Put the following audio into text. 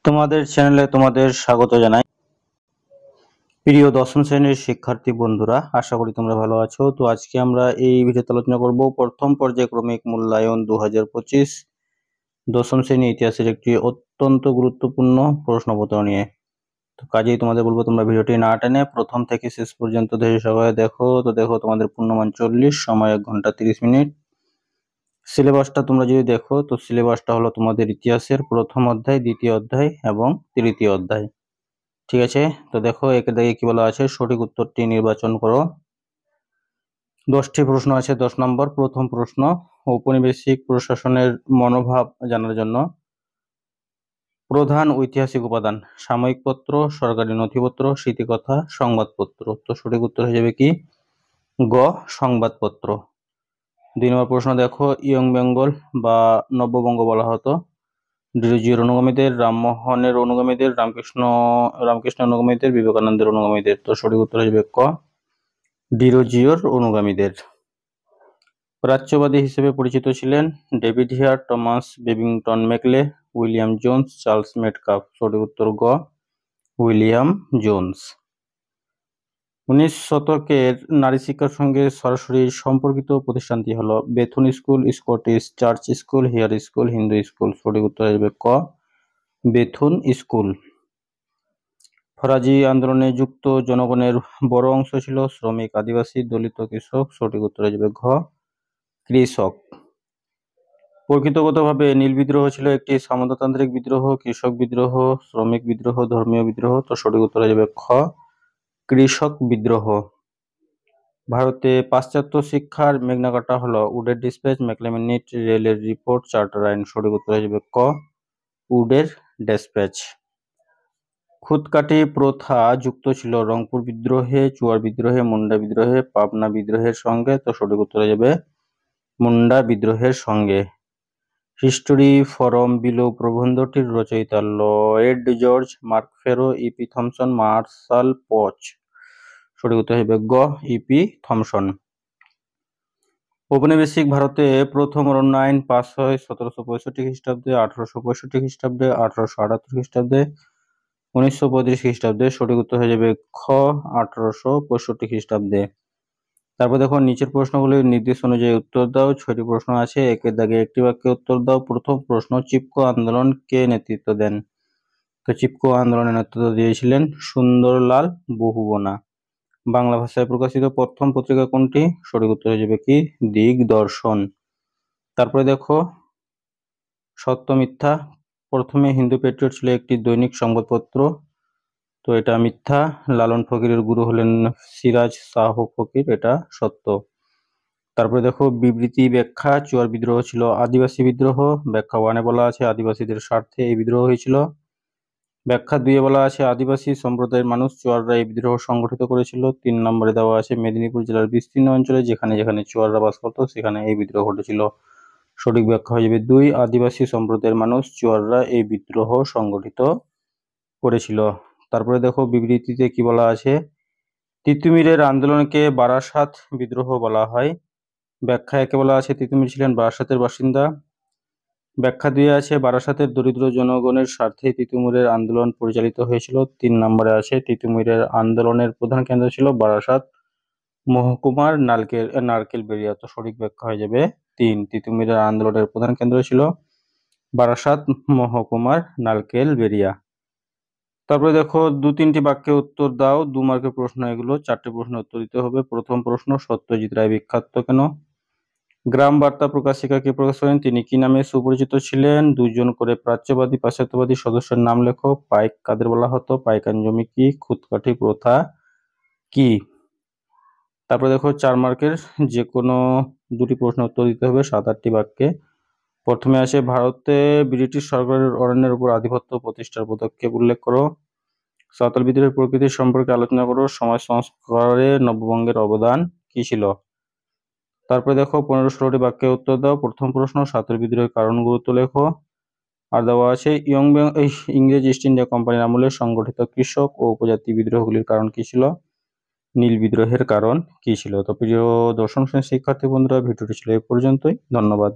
তোমাদের চ্যানেলে তোমাদের স্বাগত জানাই। প্রিয় দশম শ্রেণীর শিক্ষার্থী বন্ধুরা, আশা করি তোমরা ভালো আছো। তো আজকে আমরা এই ভিডিওতে আলোচনা করব প্রথম পর্যায়ক্রমিক মূল্যায়ন 2025 দশম শ্রেণী ইতিহাসের একটি অত্যন্ত গুরুত্বপূর্ণ প্রশ্নপত্র নিয়ে। তো কাজেই তোমাদের বলবো তোমরা ভিডিওটি না টেনে প্রথম থেকে শেষ পর্যন্ত ধৈর্য সহকারে দেখো। তো দেখো, তোমাদের পূর্ণমান 40, সময় 1 ঘন্টা 30 মিনিট। সিলেবাসটা তোমরা যদি দেখো, তো সিলেবাসটা হলো তোমাদের ইতিহাসের প্রথম অধ্যায়, দ্বিতীয় অধ্যায় এবং তৃতীয় অধ্যায়। ঠিক আছে, তো দেখো একে দেখে কি বলা আছে, সঠিক উত্তরটি নির্বাচন করো। 10টি প্রশ্ন আছে। 10 নম্বর প্রথম প্রশ্ন, ঔপনিবেশিক প্রশাসনের মনোভাব জানার জন্য প্রধান ঐতিহাসিক উপাদান: সাময়িক পত্র, সরকারি নথিপত্র, স্মৃতিকথা, সংবাদপত্র। তো সঠিক উত্তর হয়ে যাবে কি গ, সংবাদপত্র। 2 নম্বর প্রশ্ন দেখো, ইয়ং বেঙ্গল বা নব্যবঙ্গ বলা হতো ডিরোজিওর অনুগামীদের, রামমোহনের অনুগামীদের, রামকৃষ্ণের অনুগামীদের, বিবেকানন্দের অনুগামীদের। তো সঠিক উত্তর হয়ে যাবে ক, ডিরোজিওর অনুগামীদের। প্রাচ্যবাদী হিসেবে পরিচিত ছিলেন David here, Thomas Babington Macaulay, William Jones, Charles Metcalfe. সঠিক উত্তর গ, উইলিয়াম জোন্স। 19 শতকের নারী শিক্ষার সঙ্গে সরাসরি সম্পর্কিত প্রতিষ্ঠানটি হলো Bethune school, Scottish church school, here school, Hindu school. সঠিক উত্তর হয়ে যাবে ক, বেথুন স্কুল। ফরাজি আন্দোলনে যুক্ত জনগণের বড় অংশ ছিল শ্রমিক, আদিবাসী, দলিত, কৃষক। সঠিক উত্তর হয়ে যাবে ঘ, কৃষক। প্রকৃতিগতভাবে নীল বিদ্রোহ ছিল একটি সামন্ততান্ত্রিক বিদ্রোহ, কৃষক বিদ্রোহ, শ্রমিক বিদ্রোহ, ধর্মীয় বিদ্রোহ। তো সঠিক উত্তর হয়ে যাবে খ, কৃষক বিদ্রোহ। ভারতে পাশ্চাত্য শিক্ষার মেঘনাকাটা হলো উডের ডিসপ্যাচ, ম্যাকলেমিনিট, রেলের রিপোর্ট, চার্টার আইন। সঠিক উত্তর হয়ে যাবে ক, উডের ডিসপ্যাচ। খুদকাটি প্রথা যুক্ত ছিল রংপুর বিদ্রোহে, চুয়ার বিদ্রোহে, মুন্ডা বিদ্রোহে, পাবনা বিদ্রোহের সঙ্গে। তো সঠিক উত্তর হয়ে যাবে মুন্ডা বিদ্রোহের সঙ্গে। হিস্টোরি ফরম বিলো প্রবন্ধটির রচয়িতা Lloyd George, Marc Ferro, EP Thompson, Marshall পচ। সঠিক উত্তর হবে গ, ইপি থমসন। ঔপনিবেশিক ভারতে প্রথম অরণ্য আইন পাস হয় 1765 খ্রিস্টাব্দে, 1865 খ্রিস্টাব্দে, 1878 খ্রিস্টাব্দে, 1935 খ্রিস্টাব্দে। সঠিক উত্তর হয়ে যাবে খ, 1865 খ্রিস্টাব্দে। তারপর দেখো নিচের প্রশ্নগুলির নির্দেশ অনুযায়ী উত্তর দাও। 6টি প্রশ্ন আছে, একের দাগে একটি বাক্যে উত্তর দাও। প্রথম প্রশ্ন, চিপকো আন্দোলন কে নেতৃত্ব দেন? তো চিপকো আন্দোলনে নেতৃত্ব দিয়েছিলেন সুন্দরলাল বহুগুণা। বাংলা ভাষায় প্রকাশিত প্রথম পত্রিকা কোনটি? সঠিক উত্তর হয়ে যাবে কি দিগদর্শন। তারপরে দেখো সত্য মিথ্যা। প্রথমে হিন্দু পেট্রিয়ট ছিল একটি দৈনিক সংবাদপত্র, তো এটা মিথ্যা। লালন ফকিরের গুরু হলেন সিরাজ শাহ ফকির, এটা সত্য। তারপরে দেখো বিবৃতি ব্যাখ্যা, চুয়ার বিদ্রোহ ছিল আদিবাসী বিদ্রোহ। ব্যাখ্যা 1-এ বলা আছে আদিবাসীদের স্বার্থে এই বিদ্রোহ হয়েছিল। ব্যাখ্যা 2-এ বলা আছে আদিবাসী সম্প্রদায়ের মানুষ চুয়াররা এই বিদ্রোহ সংগঠিত করেছিল। 3 নম্বরে দেওয়া আছে মেদিনীপুর জেলার বিস্তীর্ণ অঞ্চলে যেখানে যেখানে চুয়াররা বাস করত সেখানে এই বিদ্রোহ ঘটেছিল। সঠিক ব্যাখ্যা হয়ে যাবে 2, আদিবাসী সম্প্রদায়ের মানুষ চুয়াররা এই বিদ্রোহ সংগঠিত করেছিল। তারপরে দেখো বিবৃতিতে কি বলা আছে, তিতুমিরের আন্দোলনকে বারাসাত বিদ্রোহ বলা হয়। ব্যাখ্যা 1-এ বলা আছে তিতুমির ছিলেন বারাসাতের বাসিন্দা। ব্যাখ্যা 2-এ আছে বারাসাতের দরিদ্র জনগণের স্বার্থে তিতুমিরের আন্দোলন পরিচালিত হয়েছিল। 3 নম্বরে আছে তিতুমিরের আন্দোলনের প্রধান কেন্দ্র ছিল বারাসাত মহকুমার নারকেলবেড়িয়া। তো সঠিক ব্যাখ্যা হয়ে যাবে 3, তিতুমিরের আন্দোলনের প্রধান কেন্দ্র ছিল বারাসাত মহকুমার নারকেলবেড়িয়া। তারপরে দেখো 2-3টি বাক্যে উত্তর দাও। 2 মার্কের প্রশ্ন এগুলো। 4টি প্রশ্ন উত্তর দিতে হবে। প্রথম প্রশ্ন, সত্যজিৎ রায় বিখ্যাত কেন? গ্রাম বার্তা প্রকাশিকা কে প্রকাশ করেন? তিনি কি নামে সুপরিচিত ছিলেন? 2 জন করে প্রাচ্যবাদী পাশ্চাত্যবাদী সদস্যের নাম লেখো। পাইক কাদের বলা হতো? পাইকান জমি কি? খুদকাঠি প্রথা কি? তারপরে দেখো 4 মার্কের যে কোনো 2টি প্রশ্ন উত্তর দিতে হবে 7-8টি বাক্যে। প্রথমে আসে ভারতে ব্রিটিশ সরকারের অরণ্যের উপর আধিপত্য প্রতিষ্ঠার পদক্ষেপ উল্লেখ করো। সাঁওতাল বিদ্রোহের প্রকৃতি সম্পর্কে আলোচনা করো। সমাজ সংস্কারে নববঙ্গের অবদান কি ছিল? তারপরে দেখো 15-16টি বাক্যে উত্তর দাও। প্রথম প্রশ্ন, সাঁওতাল বিদ্রোহের কারণ গুরুত্ব লেখো। আর দেওয়া আছে ইংরেজ ইস্ট ইন্ডিয়া কোম্পানির আমলে সংগঠিত কৃষক ও উপজাতি বিদ্রোহগুলির কারণ কি ছিল? নীল বিদ্রোহের কারণ কি ছিল? তো প্রিয় দশম শ্রেণীর শিক্ষার্থী বন্ধুরা, ভিডিওটি ছিল এই পর্যন্তই। ধন্যবাদ।